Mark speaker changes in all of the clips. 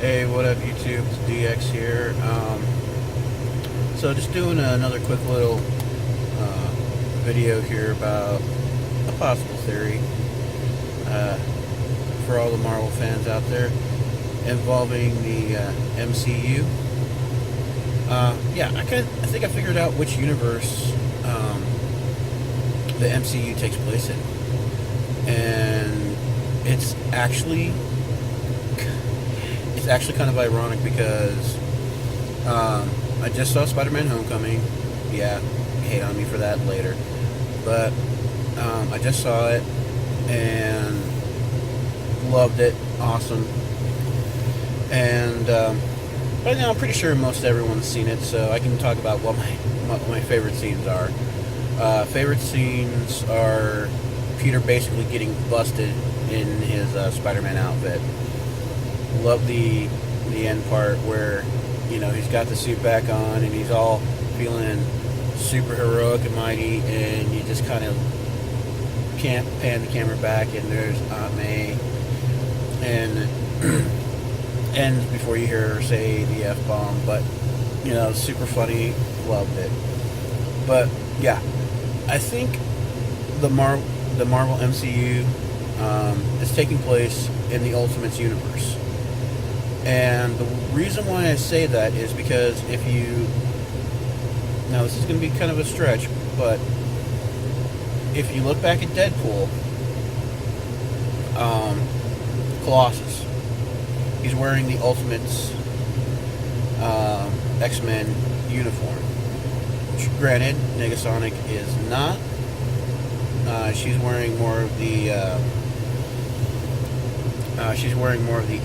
Speaker 1: Hey, what up, YouTube? It's DX here. So just doing another quick little video here about a possible theory for all the Marvel fans out there involving the MCU. Yeah, I think I figured out which universe the MCU takes place in, and it's actually kind of ironic because I just saw SpiderMan Homecoming. Yeah, hate on me for that later. But I just saw it and loved it. Awesome. And but I'm pretty sure most everyone's seen it, so I can talk about what my favorite scenes are. Favorite scenes are Peter basically getting busted in his Spider-Man outfit. Love the end part where, you know, he's got the suit back on and he's all feeling super heroic and mighty, and you just kind of can't pan the camera back and there's Aunt May and ends before you hear her say the F-bomb. But, you know, super funny. Loved it. But yeah, I think the Marvel MCU is taking place in the Ultimates universe. And the reason why I say that is because if you... Now, this is going to be kind of a stretch, but if you look back at Deadpool, Colossus, he's wearing the Ultimates X-Men uniform. Which, granted, Negasonic is not. She's wearing more of the...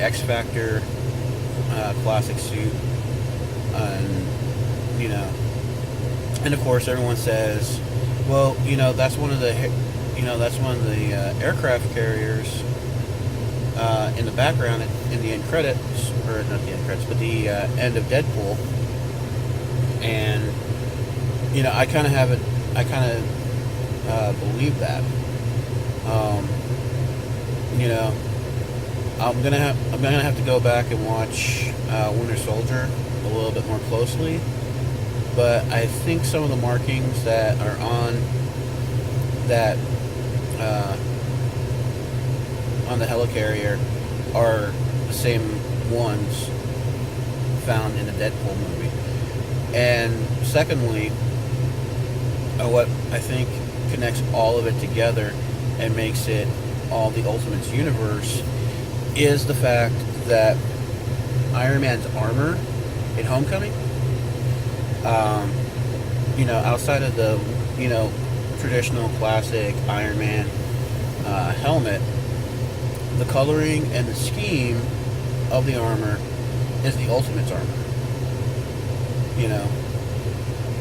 Speaker 1: X Factor classic suit, and you know, and of course everyone says, well, you know, that's one of the aircraft carriers in the background in the end credits, or not the end credits, but the end of Deadpool. And you know, I kind of believe that. You know, I'm gonna have to go back and watch Winter Soldier a little bit more closely, but I think some of the markings that are on the helicarrier are the same ones found in the Deadpool movie. And secondly, what I think connects all of it together and makes it all the Ultimates universe is the fact that Iron Man's armor in Homecoming, you know, outside of the, you know, traditional classic Iron Man helmet, the coloring and the scheme of the armor is the Ultimates armor. You know,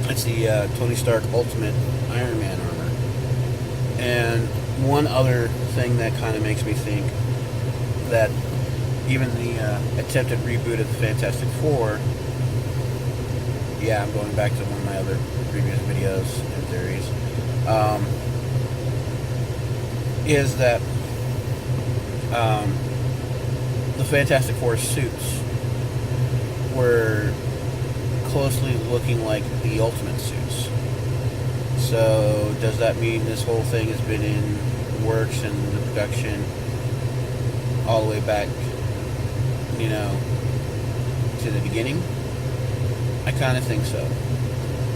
Speaker 1: it's the Tony Stark Ultimate Iron Man armor. And one other thing that kind of makes me think that even the attempted reboot of the Fantastic Four, yeah, I'm going back to one of my other previous videos and theories, is that the Fantastic Four suits were closely looking like the Ultimate suits. So does that mean this whole thing has been in works and the production all the way back, you know, to the beginning? I kind of think so.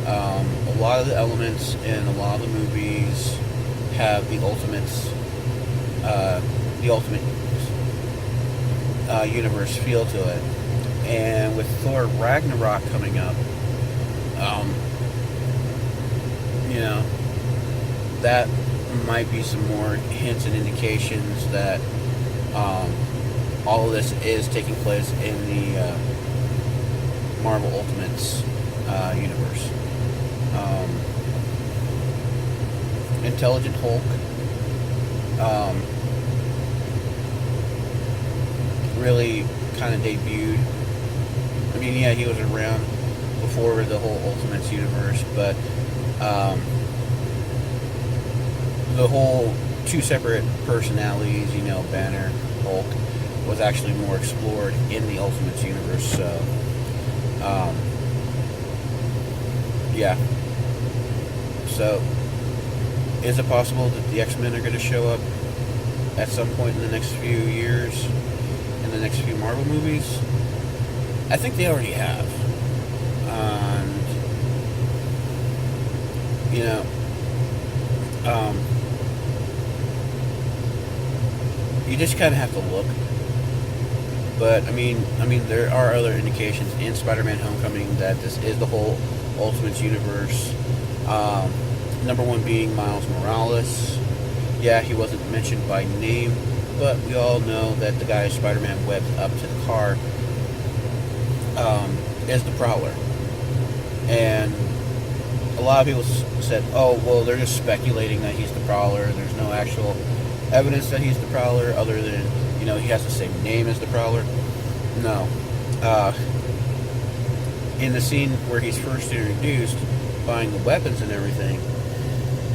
Speaker 1: A lot of the elements in a lot of the movies have the Ultimate universe feel to it. And with Thor Ragnarok coming up, you know, that might be some more hints and indications that all of this is taking place in the Marvel Ultimates universe. Intelligent Hulk, really kind of debuted. I mean, yeah, he was around before the whole Ultimates universe, but the whole two separate personalities, you know, Banner, Hulk, was actually more explored in the Ultimates universe. So, yeah. So, is it possible that the X-Men are going to show up at some point in the next few years, in the next few Marvel movies? I think they already have. And, you know, you just kind of have to look. But I mean, there are other indications in Spider-Man Homecoming that this is the whole Ultimates universe. Number one being Miles Morales. Yeah, he wasn't mentioned by name, but we all know that the guy Spider-Man webbed up to the car is the Prowler. And a lot of people said, oh, well, they're just speculating that he's the Prowler. There's no actual evidence that he's the Prowler other than, he has the same name as the Prowler. No. In the scene where he's first introduced, buying the weapons and everything,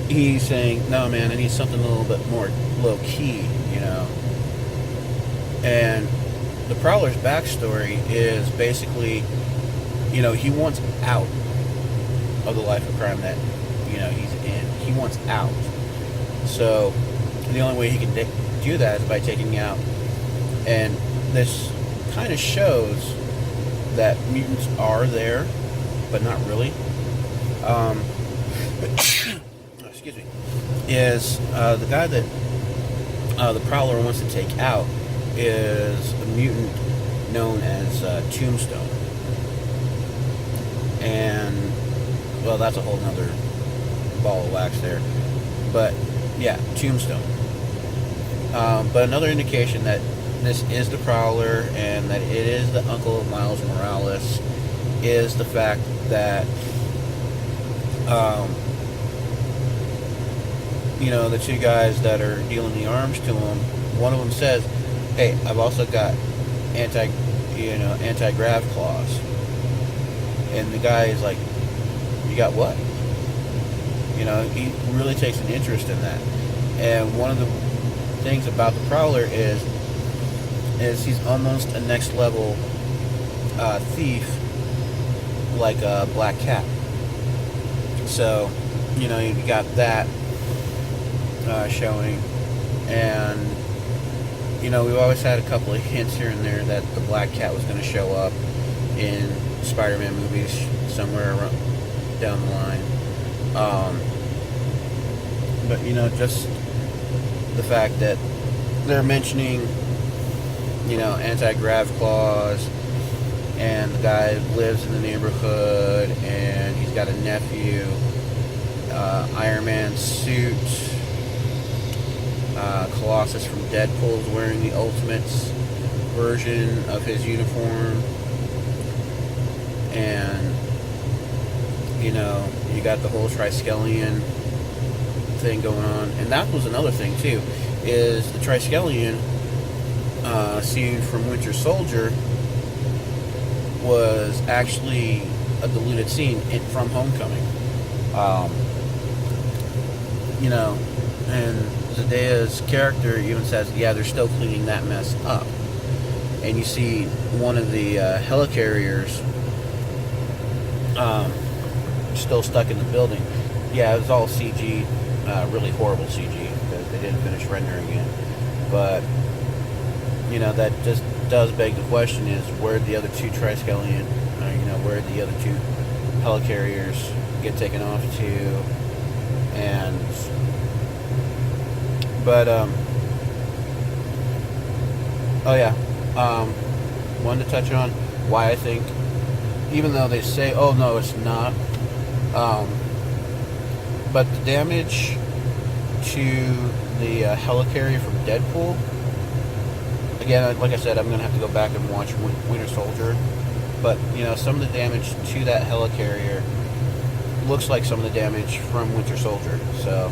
Speaker 1: he's saying, no, man, I need something a little bit more low-key, And the Prowler's backstory is basically, he wants out of the life of crime that, he's in. He wants out. So, the only way he can do that is by taking out. And this kind of shows that mutants are there, but not really. Excuse me. Is the guy that the Prowler wants to take out is a mutant known as Tombstone. And, well, that's a whole nother ball of wax there. But, yeah, Tombstone. But another indication that this is the Prowler and that it is the uncle of Miles Morales is the fact that, the two guys that are dealing the arms to him, one of them says, hey, I've also got anti-grav claws. And the guy is like, you got what? He really takes an interest in that. And one of the things about the Prowler is he's almost a next level thief, like a Black Cat. So, you got that showing, and we've always had a couple of hints here and there that the Black Cat was going to show up in Spider-Man movies somewhere around down the line. But just the fact that they're mentioning anti-grav claws, and the guy lives in the neighborhood, and he's got a nephew, Iron Man suit, Colossus from Deadpool is wearing the Ultimates version of his uniform, and you got the whole Triskelion thing going on. And that was another thing too, is the Triskelion scene from Winter Soldier was actually a deleted scene from Homecoming. And Zendaya's character even says, yeah, they're still cleaning that mess up. And you see one of the helicarriers still stuck in the building. Yeah, it was all CG, really horrible CG, because they didn't finish rendering it. But, that just does beg the question is, where'd the other two Triskelion, where'd the other two helicarriers get taken off to? And, but, wanted to touch on why I think, even though they say, oh no, it's not, but the damage to the helicarrier from Deadpool, again, like I said, I'm going to have to go back and watch Winter Soldier, but, some of the damage to that helicarrier looks like some of the damage from Winter Soldier. So,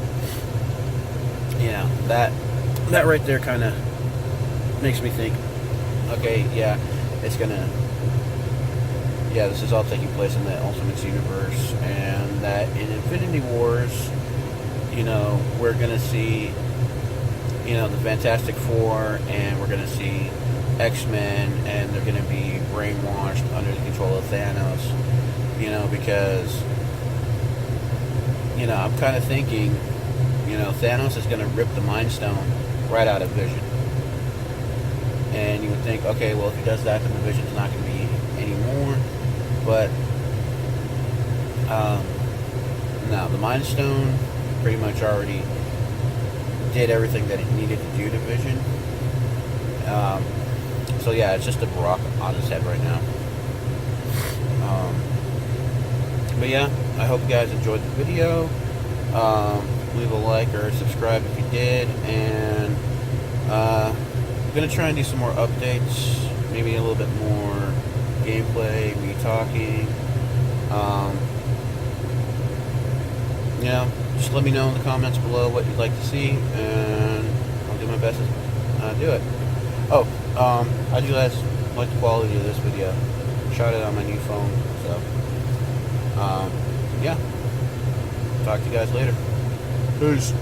Speaker 1: that right there kind of makes me think, okay, yeah, it's gonna, this is all taking place in the Ultimates universe, and that in Infinity Wars, we're gonna see, the Fantastic Four, and we're gonna see X-Men and they're going to be brainwashed under the control of Thanos, because, I'm kind of thinking, Thanos is going to rip the Mind Stone right out of Vision. And you would think, okay, well, if he does that, then the Vision's not going to be anymore. But, no, the Mind Stone pretty much already did everything that it needed to do to Vision. So yeah, it's just a rock on his head right now. But yeah, I hope you guys enjoyed the video. Leave a like or subscribe if you did, and I'm gonna try and do some more updates, maybe a little bit more gameplay, me talking. Just let me know in the comments below what you'd like to see, and I'll do my best to do it. Oh, how do you guys like the quality of this video? Shot it on my new phone, so yeah. Talk to you guys later. Peace.